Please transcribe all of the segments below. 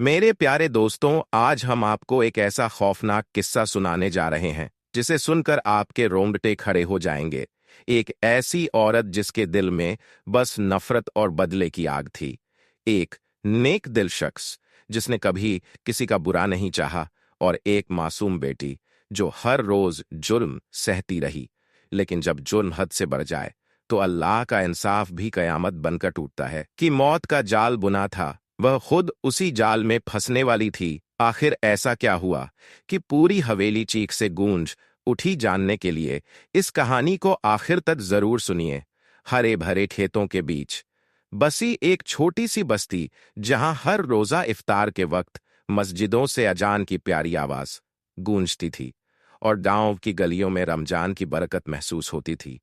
मेरे प्यारे दोस्तों, आज हम आपको एक ऐसा खौफनाक किस्सा सुनाने जा रहे हैं जिसे सुनकर आपके रोंगटे खड़े हो जाएंगे। एक ऐसी औरत जिसके दिल में बस नफरत और बदले की आग थी। एक नेक दिल शख्स जिसने कभी किसी का बुरा नहीं चाहा, और एक मासूम बेटी जो हर रोज जुर्म सहती रही। लेकिन जब जुर्म हद से बढ़ जाए तो अल्लाह का इंसाफ भी कयामत बनकर टूटता है। कि मौत का जाल बुना था, वह खुद उसी जाल में फंसने वाली थी। आखिर ऐसा क्या हुआ कि पूरी हवेली चीख से गूंज उठी? जानने के लिए इस कहानी को आखिर तक जरूर सुनिए। हरे भरे खेतों के बीच बसी एक छोटी सी बस्ती, जहां हर रोजा इफ्तार के वक्त मस्जिदों से अजान की प्यारी आवाज गूंजती थी और गांव की गलियों में रमजान की बरकत महसूस होती थी।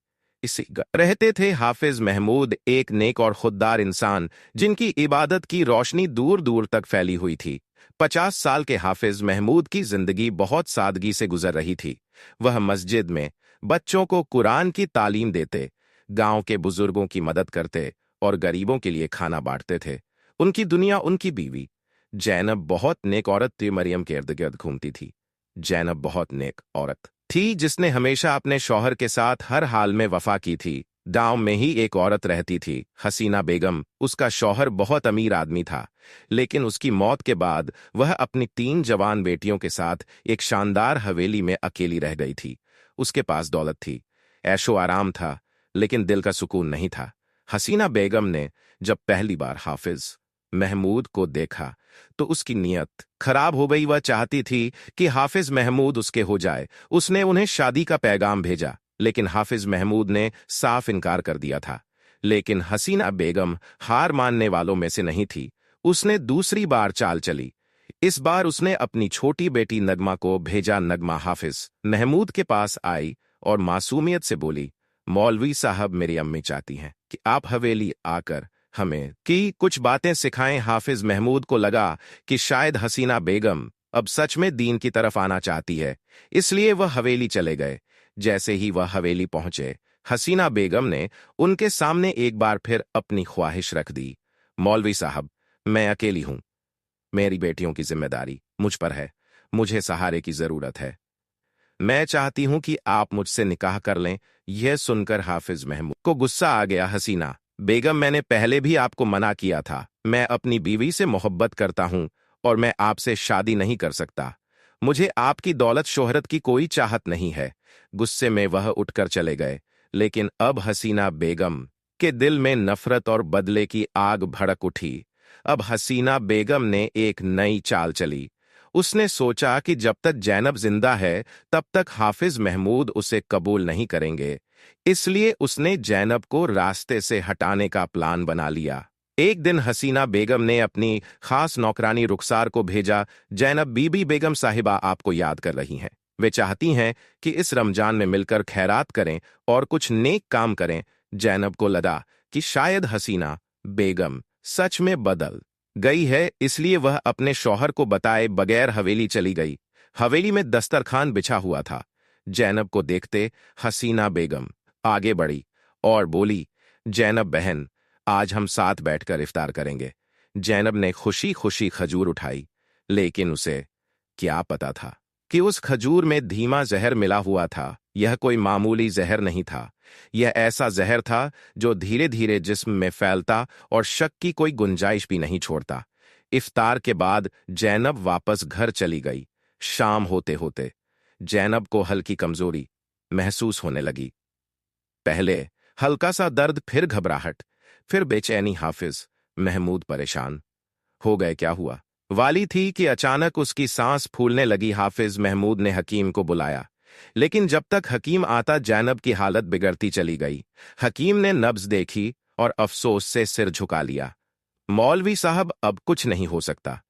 रहते थे हाफिज महमूद, एक नेक और खुददार इंसान जिनकी इबादत की रोशनी दूर दूर तक फैली हुई थी। 50 साल के हाफिज महमूद की जिंदगी बहुत सादगी से गुजर रही थी। वह मस्जिद में बच्चों को कुरान की तालीम देते, गांव के बुजुर्गों की मदद करते और गरीबों के लिए खाना बांटते थे। उनकी दुनिया उनकी बीवी जैनब बहुत नेक औरत थी। मरियम के इर्द गिर्द घूमती थी। जैनब बहुत नेक औरत थी जिसने हमेशा अपने शौहर के साथ हर हाल में वफा की थी। गांव में ही एक औरत रहती थी, हसीना बेगम। उसका शौहर बहुत अमीर आदमी था, लेकिन उसकी मौत के बाद वह अपनी 3 जवान बेटियों के साथ एक शानदार हवेली में अकेली रह गई थी। उसके पास दौलत थी, ऐशो आराम था, लेकिन दिल का सुकून नहीं था। हसीना बेगम ने जब पहली बार हाफिज महमूद को देखा तो उसकी नीयत खराब हो गई। वह चाहती थी कि हाफिज महमूद उसके हो जाए। उसने उन्हें शादी का पैगाम भेजा, लेकिन हाफिज महमूद ने साफ इनकार कर दिया था। लेकिन हसीना बेगम हार मानने वालों में से नहीं थी। उसने दूसरी बार चाल चली। इस बार उसने अपनी छोटी बेटी नगमा को भेजा। नगमा हाफिज महमूद के पास आई और मासूमियत से बोली, मौलवी साहब, मेरी अम्मी चाहती हैं कि आप हवेली आकर हमें की कुछ बातें सिखाएं। हाफिज महमूद को लगा कि शायद हसीना बेगम अब सच में दीन की तरफ आना चाहती है, इसलिए वह हवेली चले गए। जैसे ही वह हवेली पहुंचे, हसीना बेगम ने उनके सामने एक बार फिर अपनी ख्वाहिश रख दी। मौलवी साहब, मैं अकेली हूं। मेरी बेटियों की जिम्मेदारी मुझ पर है। मुझे सहारे की जरूरत है। मैं चाहती हूं कि आप मुझसे निकाह कर लें। यह सुनकर हाफिज महमूद को गुस्सा आ गया। हसीना बेगम, मैंने पहले भी आपको मना किया था। मैं अपनी बीवी से मोहब्बत करता हूं और मैं आपसे शादी नहीं कर सकता। मुझे आपकी दौलत शोहरत की कोई चाहत नहीं है। गुस्से में वह उठकर चले गए। लेकिन अब हसीना बेगम के दिल में नफरत और बदले की आग भड़क उठी। अब हसीना बेगम ने एक नई चाल चली। उसने सोचा कि जब तक जैनब जिंदा है तब तक हाफिज महमूद उसे कबूल नहीं करेंगे। इसलिए उसने जैनब को रास्ते से हटाने का प्लान बना लिया। एक दिन हसीना बेगम ने अपनी खास नौकरानी रुखसार को भेजा। जैनब, बीबी बेगम साहिबा आपको याद कर रही हैं। वे चाहती हैं कि इस रमजान में मिलकर खैरात करें और कुछ नेक काम करें। जैनब को लगा कि शायद हसीना बेगम सच में बदल गई है, इसलिए वह अपने शौहर को बताए बगैर हवेली चली गई। हवेली में दस्तरखान बिछा हुआ था। जैनब को देखते हसीना बेगम आगे बढ़ी और बोली, जैनब बहन, आज हम साथ बैठकर इफ्तार करेंगे। जैनब ने खुशी खुशी खजूर उठाई, लेकिन उसे क्या पता था कि उस खजूर में धीमा जहर मिला हुआ था। यह कोई मामूली जहर नहीं था। यह ऐसा जहर था जो धीरे धीरे जिस्म में फैलता और शक की कोई गुंजाइश भी नहीं छोड़ता। इफ्तार के बाद जैनब वापस घर चली गई। शाम होते होते जैनब को हल्की कमजोरी महसूस होने लगी। पहले हल्का सा दर्द, फिर घबराहट, फिर बेचैनी। हाफिज महमूद परेशान हो गए। क्या हुआ? वाली थी कि अचानक उसकी सांस फूलने लगी। हाफिज महमूद ने हकीम को बुलाया, लेकिन जब तक हकीम आता जैनब की हालत बिगड़ती चली गई। हकीम ने नब्ज देखी और अफसोस से सिर झुका लिया। मौलवी साहब, अब कुछ नहीं हो सकता।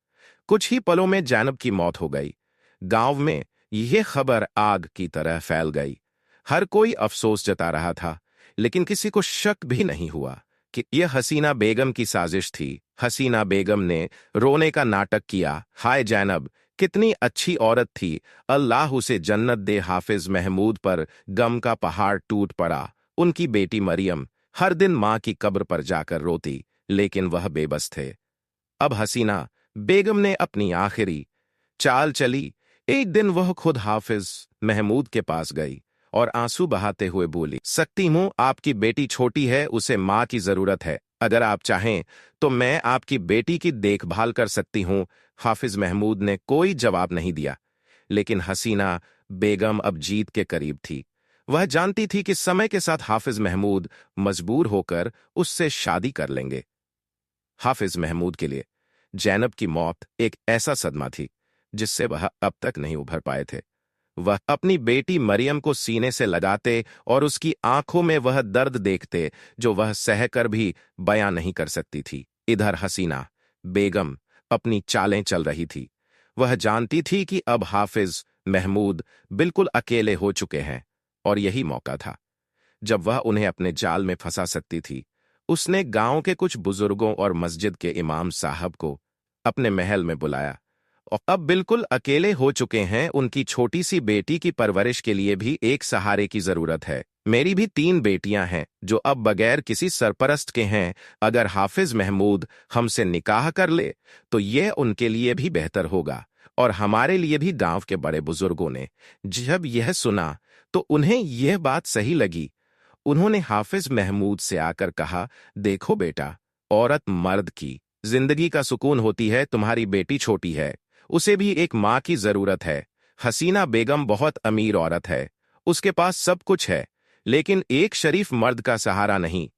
कुछ ही पलों में जैनब की मौत हो गई। गांव में यह खबर आग की तरह फैल गई। हर कोई अफसोस जता रहा था, लेकिन किसी को शक भी नहीं हुआ कि यह हसीना बेगम की साजिश थी। हसीना बेगम ने रोने का नाटक किया। हाय जैनब, कितनी अच्छी औरत थी, अल्लाह उसे जन्नत दे। हाफिज महमूद पर गम का पहाड़ टूट पड़ा। उनकी बेटी मरियम हर दिन मां की कब्र पर जाकर रोती, लेकिन वह बेबस थे। अब हसीना बेगम ने अपनी आखिरी चाल चली। एक दिन वह खुद हाफिज महमूद के पास गई और आंसू बहाते हुए बोली, सकती हूं, आपकी बेटी छोटी है, उसे मां की जरूरत है। अगर आप चाहें तो मैं आपकी बेटी की देखभाल कर सकती हूं। हाफिज महमूद ने कोई जवाब नहीं दिया, लेकिन हसीना बेगम अब जीत के करीब थी। वह जानती थी कि समय के साथ हाफिज महमूद मजबूर होकर उससे शादी कर लेंगे। हाफिज महमूद के लिए जैनब की मौत एक ऐसा सदमा थी जिससे वह अब तक नहीं उभर पाए थे। वह अपनी बेटी मरियम को सीने से लगाते और उसकी आंखों में वह दर्द देखते जो वह सहकर भी बयां नहीं कर सकती थी। इधर हसीना बेगम अपनी चालें चल रही थी। वह जानती थी कि अब हाफिज महमूद बिल्कुल अकेले हो चुके हैं और यही मौका था जब वह उन्हें अपने जाल में फंसा सकती थी। उसने गांव के कुछ बुजुर्गों और मस्जिद के इमाम साहब को अपने महल में बुलाया और अब बिल्कुल अकेले हो चुके हैं। उनकी छोटी सी बेटी की परवरिश के लिए भी एक सहारे की जरूरत है। मेरी भी 3 बेटियां हैं जो अब बगैर किसी सरपरस्त के हैं। अगर हाफिज महमूद हमसे निकाह कर ले तो यह उनके लिए भी बेहतर होगा और हमारे लिए भी। गांव के बड़े बुजुर्गों ने जब यह सुना तो उन्हें यह बात सही लगी। उन्होंने हाफिज महमूद से आकर कहा, देखो बेटा, औरत मर्द की जिंदगी का सुकून होती है। तुम्हारी बेटी छोटी है, उसे भी एक मां की जरूरत है। हसीना बेगम बहुत अमीर औरत है, उसके पास सब कुछ है, लेकिन एक शरीफ मर्द का सहारा नहीं।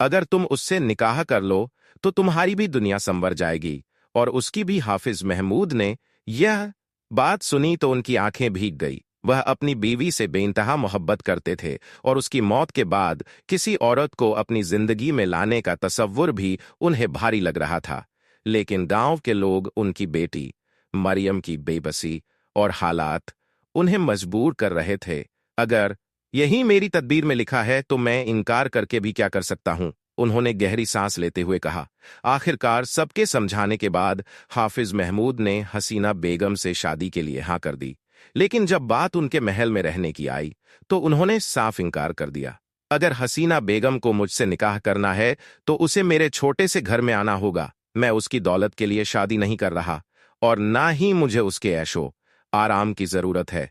अगर तुम उससे निकाह कर लो तो तुम्हारी भी दुनिया संवर जाएगी और उसकी भी। हाफिज महमूद ने यह बात सुनी तो उनकी आंखें भीग गई। वह अपनी बीवी से बेइंतहा मोहब्बत करते थे और उसकी मौत के बाद किसी औरत को अपनी जिंदगी में लाने का तसव्वुर भी उन्हें भारी लग रहा था। लेकिन गांव के लोग उनकी बेटी मरियम की बेबसी और हालात उन्हें मजबूर कर रहे थे। अगर यही मेरी तदबीर में लिखा है तो मैं इनकार करके भी क्या कर सकता हूं, उन्होंने गहरी सांस लेते हुए कहा। आखिरकार सबके समझाने के बाद हाफिज महमूद ने हसीना बेगम से शादी के लिए हाँ कर दी। लेकिन जब बात उनके महल में रहने की आई तो उन्होंने साफ इंकार कर दिया। अगर हसीना बेगम को मुझसे निकाह करना है तो उसे मेरे छोटे से घर में आना होगा। मैं उसकी दौलत के लिए शादी नहीं कर रहा और ना ही मुझे उसके ऐशो आराम की जरूरत है।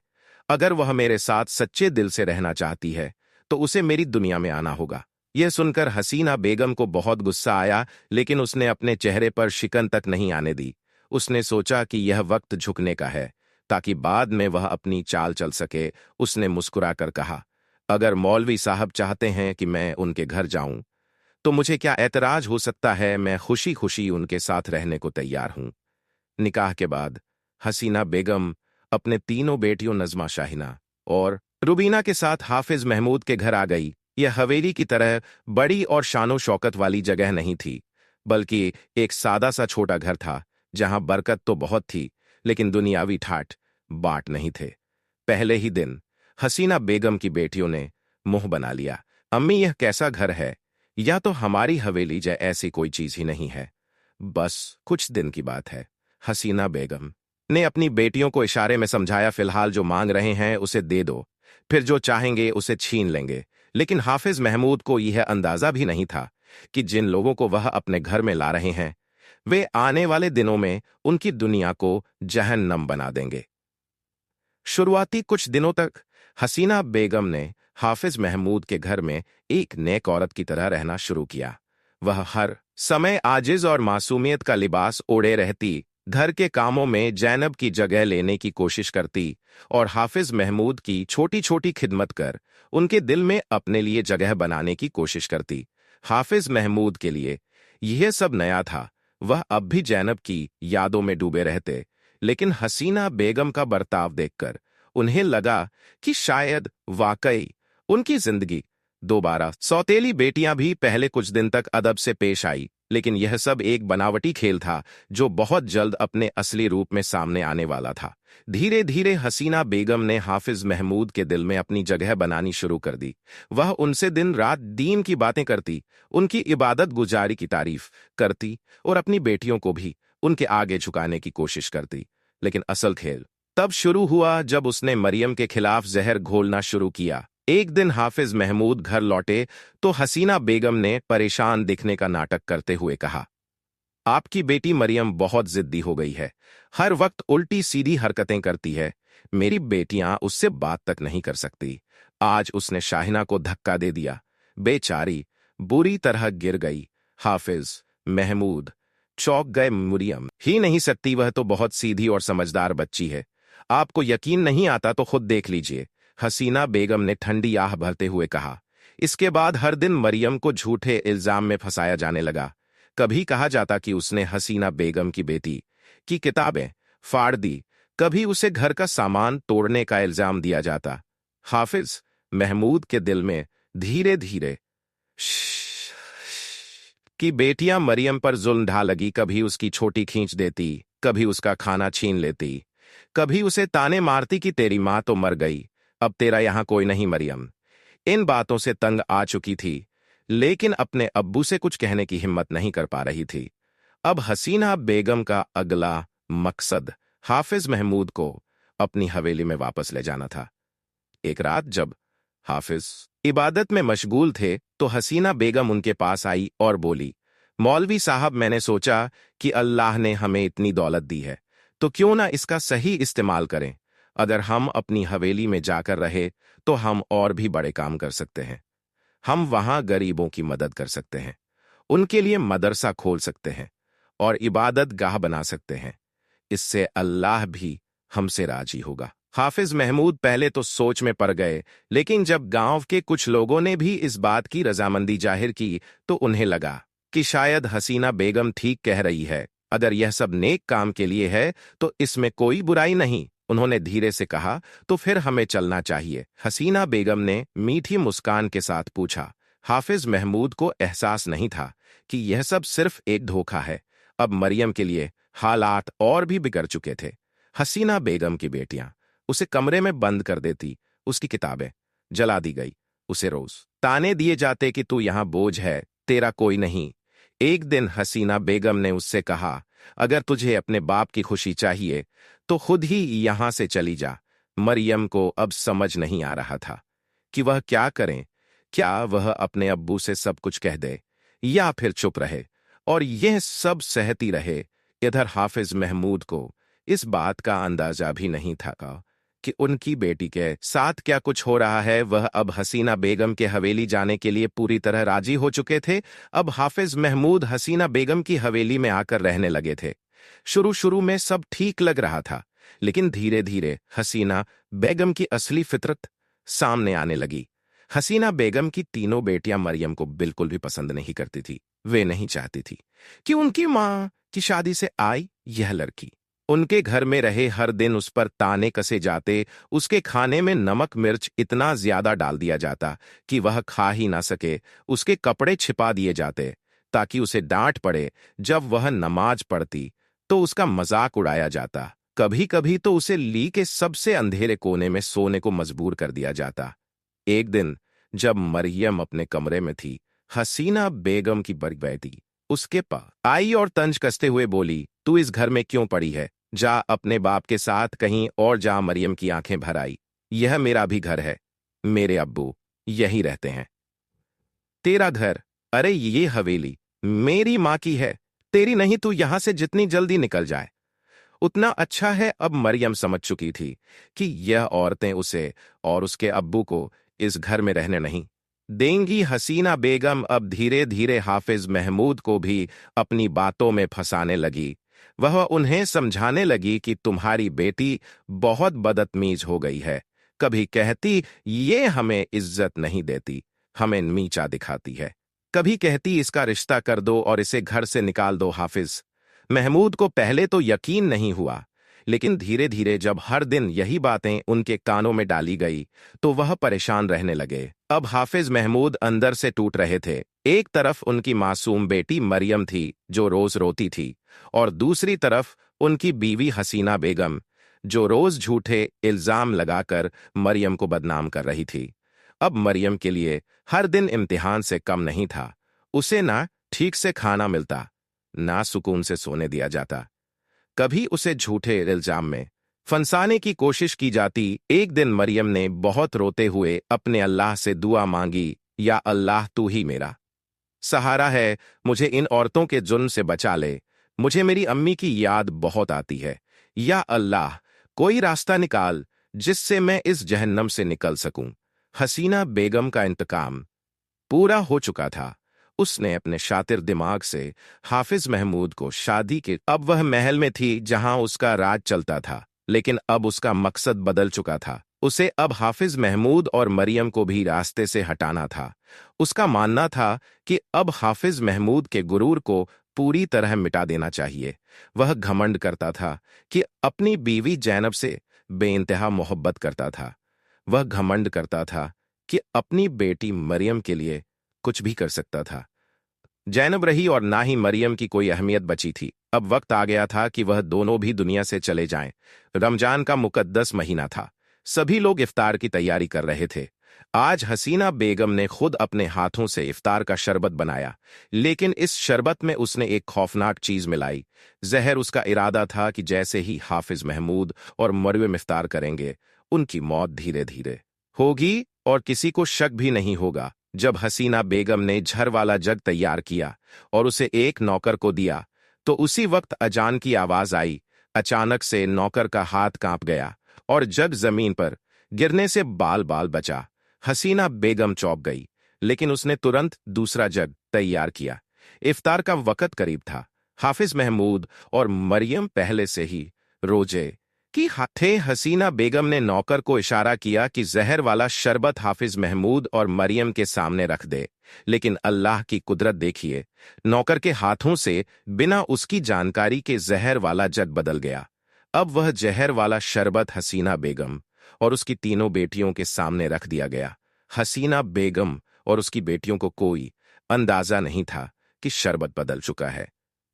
अगर वह मेरे साथ सच्चे दिल से रहना चाहती है तो उसे मेरी दुनिया में आना होगा। यह सुनकर हसीना बेगम को बहुत गुस्सा आया, लेकिन उसने अपने चेहरे पर शिकन तक नहीं आने दी। उसने सोचा कि यह वक्त झुकने का है ताकि बाद में वह अपनी चाल चल सके। उसने मुस्कुराकर कहा, अगर मौलवी साहब चाहते हैं कि मैं उनके घर जाऊं तो मुझे क्या एतराज हो सकता है। मैं खुशी खुशी उनके साथ रहने को तैयार हूं। निकाह के बाद हसीना बेगम अपने तीनों बेटियों नजमा शाहिना और रुबीना के साथ हाफिज महमूद के घर आ गई। यह हवेली की तरह बड़ी और शानो शौकत वाली जगह नहीं थी, बल्कि एक सादा सा छोटा घर था जहां बरकत तो बहुत थी लेकिन दुनियावी ठाठ बाट नहीं थे। पहले ही दिन हसीना बेगम की बेटियों ने मुंह बना लिया, अम्मी यह कैसा घर है, या तो हमारी हवेली जैसी ऐसी कोई चीज ही नहीं है। बस कुछ दिन की बात है। हसीना बेगम ने अपनी बेटियों को इशारे में समझाया, फिलहाल जो मांग रहे हैं उसे दे दो, फिर जो चाहेंगे उसे छीन लेंगे। लेकिन हाफिज महमूद को यह अंदाजा भी नहीं था कि जिन लोगों को वह अपने घर में ला रहे हैं वे आने वाले दिनों में उनकी दुनिया को जहन्नम बना देंगे। शुरुआती कुछ दिनों तक हसीना बेगम ने हाफिज महमूद के घर में एक नेक औरत की तरह रहना शुरू किया। वह हर समय आजिज और मासूमियत का लिबास ओढ़े रहती, घर के कामों में जैनब की जगह लेने की कोशिश करती और हाफिज महमूद की छोटी छोटी खिदमत कर उनके दिल में अपने लिए जगह बनाने की कोशिश करती। हाफिज महमूद के लिए यह सब नया था। वह अब भी जैनब की यादों में डूबे रहते, लेकिन हसीना बेगम का बर्ताव देखकर उन्हें लगा कि शायद वाकई उनकी जिंदगी दोबारा। सौतेली बेटियां भी पहले कुछ दिन तक अदब से पेश आई, लेकिन यह सब एक बनावटी खेल था जो बहुत जल्द अपने असली रूप में सामने आने वाला था। धीरे धीरे हसीना बेगम ने हाफिज महमूद के दिल में अपनी जगह बनानी शुरू कर दी। वह उनसे दिन रात दीन की बातें करती, उनकी इबादत गुजारी की तारीफ करती और अपनी बेटियों को भी उनके आगे झुकाने की कोशिश करती। लेकिन असल खेल तब शुरू हुआ जब उसने मरियम के खिलाफ जहर घोलना शुरू किया। एक दिन हाफिज महमूद घर लौटे तो हसीना बेगम ने परेशान दिखने का नाटक करते हुए कहा, आपकी बेटी मरियम बहुत जिद्दी हो गई है, हर वक्त उल्टी सीधी हरकतें करती है। मेरी बेटियां उससे बात तक नहीं कर सकती। आज उसने शाहिना को धक्का दे दिया। बेचारी बुरी तरह गिर गई। हाफिज महमूद चौंक गए। मरियम ही नहीं सकती, वह तो बहुत सीधी और समझदार बच्ची है। आपको यकीन नहीं आता तो खुद देख लीजिए, हसीना बेगम ने ठंडी आह भरते हुए कहा। इसके बाद हर दिन मरियम को झूठे इल्जाम में फंसाया जाने लगा। कभी कहा जाता कि उसने हसीना बेगम की बेटी की किताबें फाड़ दी, कभी उसे घर का सामान तोड़ने का इल्जाम दिया जाता। हाफिज महमूद के दिल में धीरे धीरे की बेटियां मरियम पर जुल्म ढा लगी। कभी उसकी छोटी खींच देती, कभी उसका खाना छीन लेती, कभी उसे ताने मारती कि तेरी मां तो मर गई, अब तेरा यहां कोई नहीं। मरियम इन बातों से तंग आ चुकी थी, लेकिन अपने अब्बू से कुछ कहने की हिम्मत नहीं कर पा रही थी। अब हसीना बेगम का अगला मकसद हाफिज महमूद को अपनी हवेली में वापस ले जाना था। एक रात जब हाफिज इबादत में मशगूल थे तो हसीना बेगम उनके पास आई और बोली, मौलवी साहब, मैंने सोचा कि अल्लाह ने हमें इतनी दौलत दी है तो क्यों ना इसका सही इस्तेमाल करें। अगर हम अपनी हवेली में जाकर रहे तो हम और भी बड़े काम कर सकते हैं। हम वहां गरीबों की मदद कर सकते हैं, उनके लिए मदरसा खोल सकते हैं और इबादत गाह बना सकते हैं। इससे अल्लाह भी हमसे राजी होगा। हाफिज महमूद पहले तो सोच में पड़ गए, लेकिन जब गांव के कुछ लोगों ने भी इस बात की रजामंदी जाहिर की तो उन्हें लगा कि शायद हसीना बेगम ठीक कह रही है। अगर यह सब नेक काम के लिए है तो इसमें कोई बुराई नहीं। उन्होंने धीरे से कहा, तो फिर हमें चलना चाहिए। हसीना बेगम ने मीठी मुस्कान के साथ पूछा। हाफिज महमूद को एहसास नहीं था कि यह सब सिर्फ एक धोखा है। अब मरियम के लिए हालात और भी बिगड़ चुके थे। हसीना बेगम की बेटियां उसे कमरे में बंद कर देती, उसकी किताबें जला दी गई, उसे रोज ताने दिए जाते कि तू यहां बोझ है, तेरा कोई नहीं। एक दिन हसीना बेगम ने उससे कहा, अगर तुझे अपने बाप की खुशी चाहिए तो खुद ही यहां से चली जा। मरियम को अब समझ नहीं आ रहा था कि वह क्या करें। क्या वह अपने अब्बू से सब कुछ कह दे या फिर चुप रहे और यह सब सहती रहे। इधर हाफिज महमूद को इस बात का अंदाजा भी नहीं था कि उनकी बेटी के साथ क्या कुछ हो रहा है। वह अब हसीना बेगम के हवेली जाने के लिए पूरी तरह राजी हो चुके थे। अब हाफिज महमूद हसीना बेगम की हवेली में आकर रहने लगे थे। शुरू शुरू में सब ठीक लग रहा था, लेकिन धीरे धीरे हसीना बेगम की असली फितरत सामने आने लगी। हसीना बेगम की तीनों बेटियां मरियम को बिल्कुल भी पसंद नहीं करती थी। वे नहीं चाहती थी कि उनकी मां की शादी से आई यह लड़की उनके घर में रहे। हर दिन उस पर ताने कसे जाते, उसके खाने में नमक मिर्च इतना ज्यादा डाल दिया जाता कि वह खा ही ना सके। उसके कपड़े छिपा दिए जाते ताकि उसे डांट पड़े। जब वह नमाज पढ़ती तो उसका मजाक उड़ाया जाता। कभी कभी तो उसे ली के सबसे अंधेरे कोने में सोने को मजबूर कर दिया जाता। एक दिन जब मरियम अपने कमरे में थी, हसीना बेगम की बड़ी बेटी उसके पास आई और तंज कसते हुए बोली, तू इस घर में क्यों पड़ी है? जा अपने बाप के साथ कहीं और जा। मरियम की आंखें भर आई। यह मेरा भी घर है, मेरे अब्बू यहीं रहते हैं। तेरा घर? अरे ये हवेली मेरी मां की है, तेरी नहीं। तू यहां से जितनी जल्दी निकल जाए उतना अच्छा है। अब मरियम समझ चुकी थी कि यह औरतें उसे और उसके अब्बू को इस घर में रहने नहीं देंगी। हसीना बेगम अब धीरे धीरे हाफिज महमूद को भी अपनी बातों में फंसाने लगी। वह उन्हें समझाने लगी कि तुम्हारी बेटी बहुत बदतमीज हो गई है। कभी कहती ये हमें इज्जत नहीं देती, हमें नीचा दिखाती है। कभी कहती इसका रिश्ता कर दो और इसे घर से निकाल दो। हाफिज महमूद को पहले तो यकीन नहीं हुआ, लेकिन धीरे धीरे जब हर दिन यही बातें उनके कानों में डाली गई तो वह परेशान रहने लगे। अब हाफिज महमूद अंदर से टूट रहे थे। एक तरफ उनकी मासूम बेटी मरियम थी जो रोज रोती थी, और दूसरी तरफ उनकी बीवी हसीना बेगम जो रोज झूठे इल्जाम लगाकर मरियम को बदनाम कर रही थी। अब मरियम के लिए हर दिन इम्तिहान से कम नहीं था। उसे ना ठीक से खाना मिलता, ना सुकून से सोने दिया जाता। कभी उसे झूठे इल्जाम में फंसाने की कोशिश की जाती। एक दिन मरियम ने बहुत रोते हुए अपने अल्लाह से दुआ मांगी, या अल्लाह तू ही मेरा सहारा है, मुझे इन औरतों के जुल्म से बचा ले। मुझे मेरी अम्मी की याद बहुत आती है। या अल्लाह, कोई रास्ता निकाल जिससे मैं इस जहन्नम से निकल सकूं। हसीना बेगम का इंतकाम पूरा हो चुका था। उसने अपने शातिर दिमाग से हाफिज महमूद को शादी के अब वह महल में थी जहां उसका राज चलता था, लेकिन अब उसका मकसद बदल चुका था। उसे अब हाफिज महमूद और मरियम को भी रास्ते से हटाना था। उसका मानना था कि अब हाफिज महमूद के गुरूर को पूरी तरह मिटा देना चाहिए। वह घमंड करता था कि अपनी बीवी जैनब से बेइंतहा मोहब्बत करता था। वह घमंड करता था कि अपनी बेटी मरियम के लिए कुछ भी कर सकता था। जैनब रही और ना ही मरियम की कोई अहमियत बची थी। अब वक्त आ गया था कि वह दोनों भी दुनिया से चले जाएं। रमजान का मुकद्दस महीना था। सभी लोग इफ्तार की तैयारी कर रहे थे। आज हसीना बेगम ने खुद अपने हाथों से इफ्तार का शरबत बनाया, लेकिन इस शरबत में उसने एक खौफनाक चीज मिलाई। जहर। उसका इरादा था कि जैसे ही हाफिज महमूद और मरियम इफ्तार करेंगे, उनकी मौत धीरे धीरे होगी और किसी को शक भी नहीं होगा। जब हसीना बेगम ने झर वाला जग तैयार किया और उसे एक नौकर को दिया, तो उसी वक्त अजान की आवाज आई। अचानक से नौकर का हाथ कांप गया और जग जमीन पर गिरने से बाल बाल बचा। हसीना बेगम चौंक गई, लेकिन उसने तुरंत दूसरा जग तैयार किया। इफ्तार का वक्त करीब था। हाफिज महमूद और मरियम पहले से ही रोजे कि थे। हसीना बेगम ने नौकर को इशारा किया कि जहर वाला शरबत हाफिज महमूद और मरियम के सामने रख दे, लेकिन अल्लाह की कुदरत देखिए, नौकर के हाथों से बिना उसकी जानकारी के जहर वाला जग बदल गया। अब वह जहर वाला शरबत हसीना बेगम और उसकी तीनों बेटियों के सामने रख दिया गया। हसीना बेगम और उसकी बेटियों को कोई अंदाजा नहीं था कि शरबत बदल चुका है।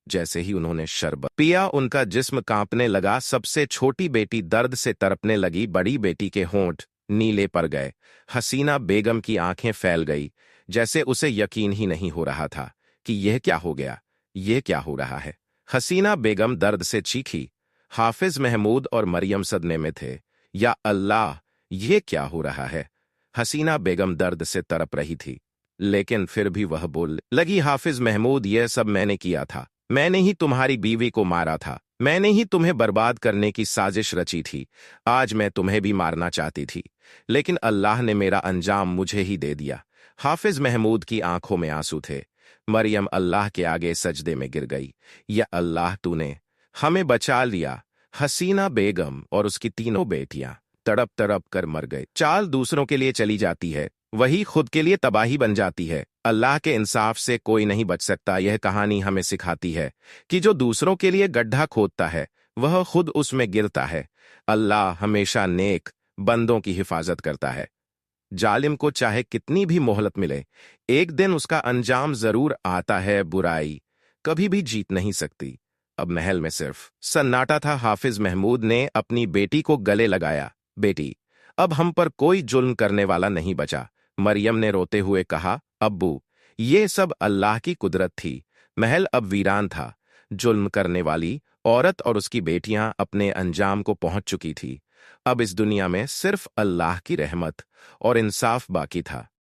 जैसे ही उन्होंने शरबत पिया, उनका जिस्म कांपने लगा। सबसे छोटी बेटी दर्द से तड़पने लगी। बड़ी बेटी के होंठ नीले पड़ गए। हसीना बेगम की आंखें फैल गई, जैसे उसे यकीन ही नहीं हो रहा था कि यह क्या हो गया, यह क्या हो रहा है। हसीना बेगम दर्द से चीखी। हाफिज महमूद और मरियम सदमे में थे। या अल्लाह, यह क्या हो रहा है। हसीना बेगम दर्द से तड़प रही थी, लेकिन फिर भी वह बोल लगी, हाफिज महमूद, यह सब मैंने किया था। मैंने ही तुम्हारी बीवी को मारा था। मैंने ही तुम्हें बर्बाद करने की साजिश रची थी। आज मैं तुम्हें भी मारना चाहती थी, लेकिन अल्लाह ने मेरा अंजाम मुझे ही दे दिया। हाफिज महमूद की आंखों में आंसू थे। मरियम अल्लाह के आगे सजदे में गिर गई। या अल्लाह, तूने हमें बचा लिया। हसीना बेगम और उसकी तीनों बेटियां तड़प तड़प कर मर गए। चाल दूसरों के लिए चली जाती है, वही खुद के लिए तबाही बन जाती है। अल्लाह के इंसाफ से कोई नहीं बच सकता। यह कहानी हमें सिखाती है कि जो दूसरों के लिए गड्ढा खोदता है, वह खुद उसमें गिरता है। अल्लाह हमेशा नेक बंदों की हिफाजत करता है। जालिम को चाहे कितनी भी मोहलत मिले, एक दिन उसका अंजाम जरूर आता है। बुराई कभी भी जीत नहीं सकती। अब महल में सिर्फ सन्नाटा था। हाफिज महमूद ने अपनी बेटी को गले लगाया। बेटी, अब हम पर कोई जुल्म करने वाला नहीं बचा। मरियम ने रोते हुए कहा, अब्बू, ये सब अल्लाह की कुदरत थी। महल अब वीरान था। जुल्म करने वाली औरत और उसकी बेटियां अपने अंजाम को पहुंच चुकी थी। अब इस दुनिया में सिर्फ अल्लाह की रहमत और इंसाफ बाकी था।